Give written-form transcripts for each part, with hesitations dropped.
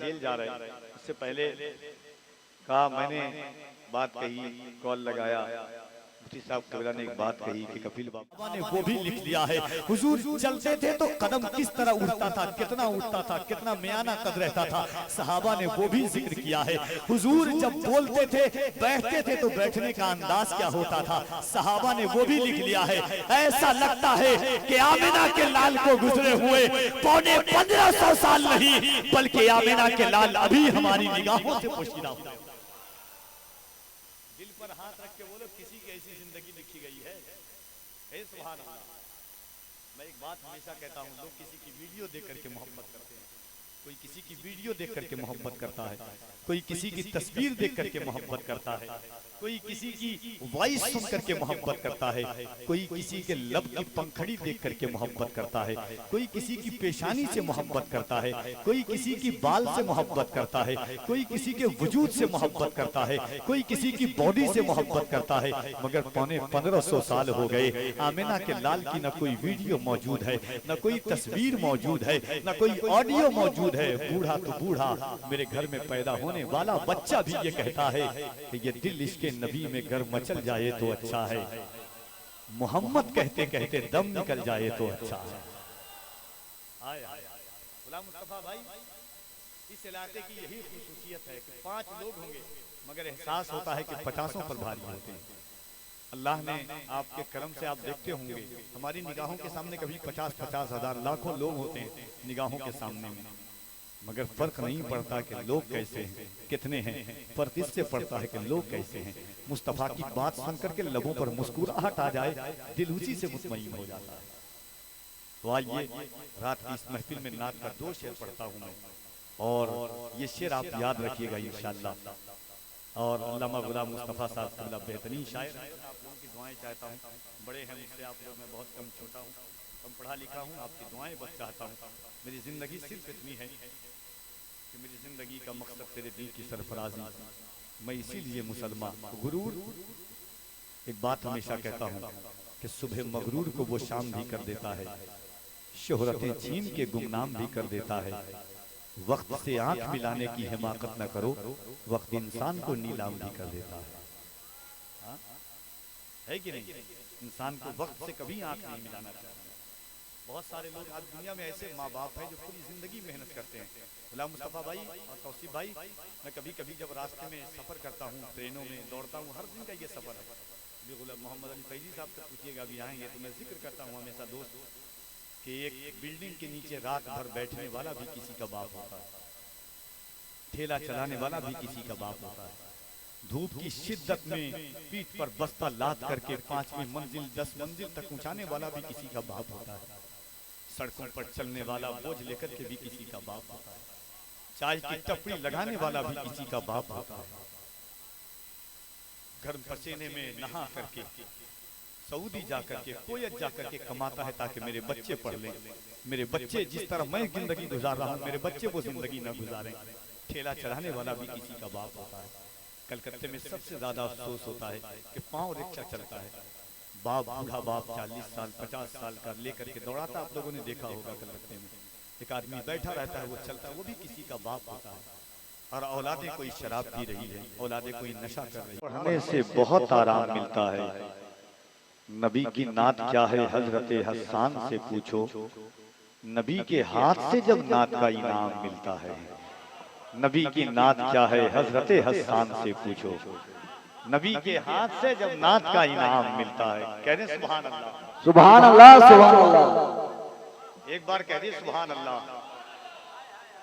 Jail जा रहे हैं, उससे पहले कहा मैंने बात कही, कॉल लगाया, मुफ्ती साहब कबीरा ने एक बात कही कि कपिल बाबा ने वो भी लिख लिया है। हुजूर चलते थे तो कदम किस तरह उठता था, कितना उठता था, कितना म्याना कद रहता था, सहाबा ने वो भी जिक्र किया है। हुजूर जब बोलते थे, बैठते थे तो बैठने का अंदाज क्या होता था, सहाबा ने वो भी लिख लिया है। ऐसा लगता है कि आमिना के लाल को गुजरे हुए पौने 1500 साल नहीं, बल्कि आमिना के लाल अभी हमारी निगाहों से पोशीदा हुए। दिल पर हाथ रख के बोलो, किसी की ऐसी जिंदगी लिखी गई है? हे सुभान अल्लाह। मैं एक बात हमेशा कहता हूँ, लोग किसी की वीडियो देख करके मोहब्बत करते हैं, कोई किसी की वीडियो देख करके मोहब्बत करता है, कोई किसी की तस्वीर देख करके मोहब्बत करता है, कोई किसी की वॉइस सुन करके मोहब्बत करता है, कोई किसी के लब की पंखड़ी देख करके मोहब्बत करता है, कोई किसी की पेशानी से मोहब्बत करता है, कोई किसी की बाल से मोहब्बत करता है, कोई किसी के वजूद से मोहब्बत करता है, कोई किसी की बॉडी से मोहब्बत करता है। मगर पौने 1500 साल हो गए, आमिना के लाल की न कोई वीडियो मौजूद है, न कोई तस्वीर मौजूद है, न कोई ऑडियो मौजूद है। बूढ़ा तो बूढ़ा, मेरे घर में पैदा होने वाला बच्चा भी ये कहता है कि ये दिल इसके नबी में घर मचल जाए तो अच्छा है, मोहम्मद कहते कहते दम निकल जाए तो अच्छा है। गुलाम मुस्तफा भाई, इस इलाके की यही खुसूसियत है कि 5 लोग होंगे मगर एहसास होता है कि 50 पर भारी होते हैं। अल्लाह ने आपके करम से, आप देखते होंगे हमारी निगाहों के सामने कभी 50-50 हजार लाखों लोग होते हैं निगाहों के सामने में, मगर फर्क नहीं पड़ता कि लोग कैसे हैं, कितने हैं, फर्क इससे पड़ता है कि लोग कैसे हैं। मुस्तफा की बात सुनकर के लबों पर मुस्कुराहट आ जाए, दिल उसी से मुतमईन हो जाता है। तो आइए, रात की इस महफिल में नात का 2 शेर पढ़ता हूँ मैं, और ये शेर आप याद रखिएगा इंशाअल्लाह। और अल्लामा गुलाम मुस्तफा साहब बेहतरीन शायर है, आप लोगों की दुआएं चाहता हूँ, बड़े हैं मुझसे आप लोग, मैं बहुत कम छोटा हूँ, कम पढ़ा लिखा हूँ, आपकी दुआएं बस चाहता हूँ। मेरी जिंदगी सिर्फ इतनी है कि मेरी जिंदगी का मकसद तेरे दीन की सरफराजी, मैं इसीलिए मुसलमान। गुरूर, एक बात हमेशा कहता हूँ कि सुबह मगरूर को वो शाम भी कर देता है, शोहरतें छीन के गुमनाम भी कर देता है। वक्त से आंख मिलाने की हिमाकत न करो, वक्त इंसान को नीलाम भी कर देता है कि नहीं? इंसान को वक्त से कभी आंख नहीं मिलाना चाहिए। बहुत सारे लोग आज दुनिया में ऐसे माँ बाप हैं जो पूरी जिंदगी मेहनत करते हैं। गुलाम मुस्तफा भाई और तौसीफ भाई, मैं कभी कभी जब रास्ते में सफर करता हूँ, ट्रेनों में दौड़ता हूँ, हर दिन का ये सफर है। अभी गुलाम मोहम्मद अली फैजी साहब से पूछिएगा, अभी आएंगे तो मैं जिक्र करता हूँ हमेशा दोस्त कि एक बिल्डिंग के नीचे रात भर बैठने वाला भी किसी का बाप होता है, ठेला चलाने वाला भी किसी का बाप होता है, धूप की शिद्दत में पीठ पर बस्ता लाद करके 5वीं मंजिल 10 मंजिल तक पहुंचाने वाला भी किसी का बाप होता है, सड़कों पर चलने वाला बोझ लेकर के भी किसी का बाप होता है, चाय की टपरी लगाने वाला भी किसी का बाप होता है, गर्म पसीने में नहा करके सऊदी जाकर के, कोयत जाकर के कमाता है ताकि मेरे बच्चे पढ़ लें, मेरे बच्चे जिस तरह मैं जिंदगी गुजार रहा हूँ मेरे बच्चे वो जिंदगी न गुजारें। ठेला चढ़ाने वाला भी किसी का बाप होता है। कलकत्ते में सबसे ज्यादा अफसोस होता है कि पांव रिक्शा चलता है, बाप बूढ़ा बाप 40 साल 50 साल का लेकर के दौड़ाता, आप लोगों ने देखा होगा कलकत्ते में एक आदमी बैठा रहता है, वो चलता है, वो भी किसी का बाप होता है। और औलादे कोई शराब पी रही है, औलादे कोई नशा कर रही है, पढ़ने से बहुत आराम मिलता है। नबी की नात क्या है हजरत हसन से पूछो, नबी के हाथ से जब नात का इनाम मिलता है। नबी की नात क्या है हजरत हसन से पूछो, नबी के हाथ से जब नात का इनाम मिलता है। कह दे सुभान अल्लाह, सुभान अल्लाह, सुभान अल्लाह। एक बार कह दिए सुभान अल्लाह।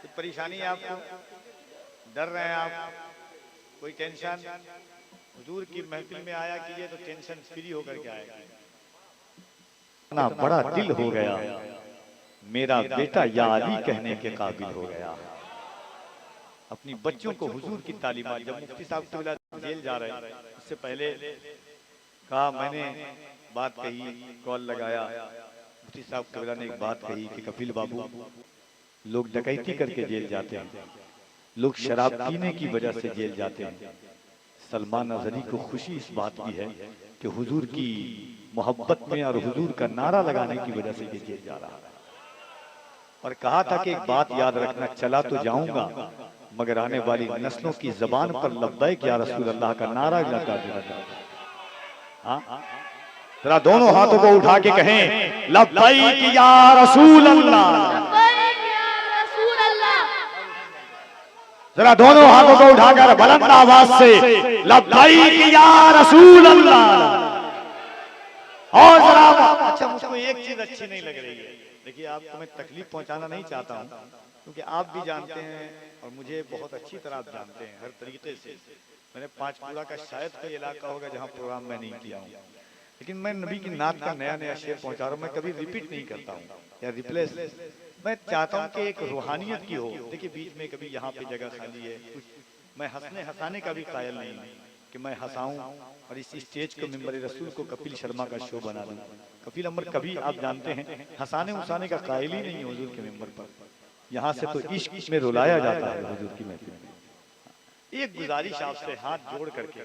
कुछ परेशानी है आपको, डर रहे हैं आप, कोई टेंशन? हुजूर की महफिल में आया कीजिए तो टेंशन फ्री होकर के आएगा। इतना बड़ा दिल हो गया, मेरा बेटा या अली कहने के काबिल हो गया। अपनी बच्चों को हुजूर की तालीमात, जब मुफ्ती साहब तो जेल जा रहे हैं, उससे पहले कहा मैंने बात कही, कॉल लगाया, मुफ्ती साहब कबीरा ने एक बात कही कि कपिल बाबू, लोग डकैती करके जेल जाते हैं, लोग शराब पीने की वजह से जेल जाते हैं। सलमान अजहरी को खुशी इस बात की है कि हुजूर की मोहब्बत में और हुजूर का नारा लगाने की वजह से ये जेल जा रहा है। और कहा था कि एक बात याद रखना, चला तो जाऊंगा मगर आने वाली नस्लों की जबान पर लब्बैक या रसूल अल्लाह का नारा लगा देगा। हाँ, जरा दोनों हाथों को उठा के कहें लब्बैक या रसूल अल्लाह। जरा दोनों हाथों को उठाकर बुलंद आवाज से लब्बैक या रसूल अल्लाह। और जरा अच्छा, मुझको एक चीज अच्छी नहीं लग रही है। देखिए, आपको मैं तकलीफ पहुंचाना नहीं चाहता हूं, क्योंकि आप भी जानते हैं और मुझे बहुत अच्छी तरह आप जानते हैं हर तरीके से। मैंने पांचकुड़ा का शायद कोई इलाका होगा जहां प्रोग्राम मैं नहीं किया हूं, लेकिन मैं नबी की नात का नया नया शेर पहुंचा रहा हूं। मैं कभी रिपीट नहीं करता हूं या रिप्लेस। मैं चाहता हूं कि एक रूहानियत की हो। देखिए, बीच में कभी यहाँ पे जगह खाली है, कुछ मैं हंसने हंसाने का भी कायल नहीं हूं कि मैं हंसाऊं और इस स्टेज को मिंबर रसूल को कपिल शर्मा का शो बना दूं। कपिल अमर कभी आप जानते हैं हंसाने उसाने का कायल ही नहीं है हुजूर के मिंबर पर। यहाँ से तो इश्क में रुलाया जाता है हुजूर की महफिल में। एक गुजारिश आपसे हाथ जोड़ करके,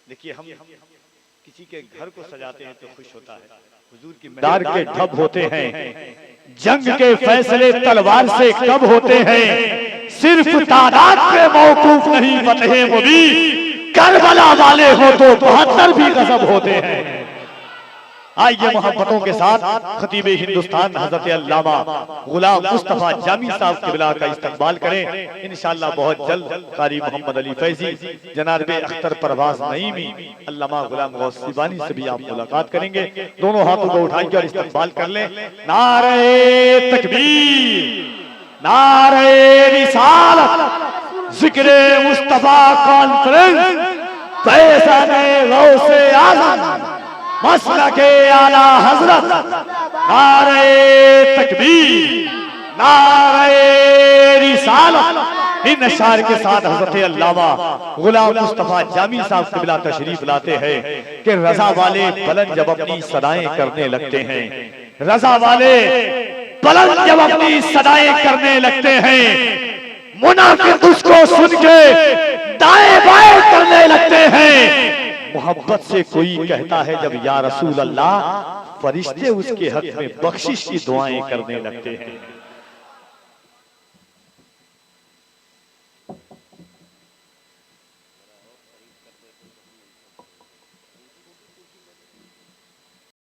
देखिए हम किसी के घर को सजाते हैं तो खुश होता है। हुजूर की दार के ढब होते हैं, जंग के फैसले तलवार से कब होते हैं। सिर्फ तादाद पे मौकूफ नहीं फतह मुबीन, करबला वाले हो तो 72 भी गजब होते हैं। आइए मोहब्बतों के साथ खतीब हिंदुस्तान हजरत अल्लामा गुलाम मुस्तफा जामी साहब किबला का इस्तकबाल करें। इंशाअल्लाह बहुत जल्द कारी मोहम्मद अली फैजी, जनाब अख्तर परवाज नईमी, अल्लामा गुलाम गौस सिबानी से भी आप मुलाकात करेंगे। दोनों हाथों को उठाइए और इस्तकबाल कर लें। नारे तकबीर, नारे रिसालत, जिक्रे मुस्तफा कॉन्फ्रेंस, फैज़ाने गौसे आज़म, मसलके आला हजरत, नारे तकबीर, नारे रिसालत। इन अशार के साथ हजरत अल्लामा गुलाम मुस्तफा जामी साहब किबला तशरीफ लाते हैं कि रजा वाले बुलंद जब अपनी सदाएं करने लगते हैं, रजा वाले बुलंद जब अपनी सदाएं करने लगते हैं, मुनाफिक उसको सुन के दाएं बाएं करने लगते हैं। मोहब्बत से कोई कहता है जब या रसूल अल्लाह, फरिश्ते उसके हक में बख्शिश की दुआएं करने लगते हैं।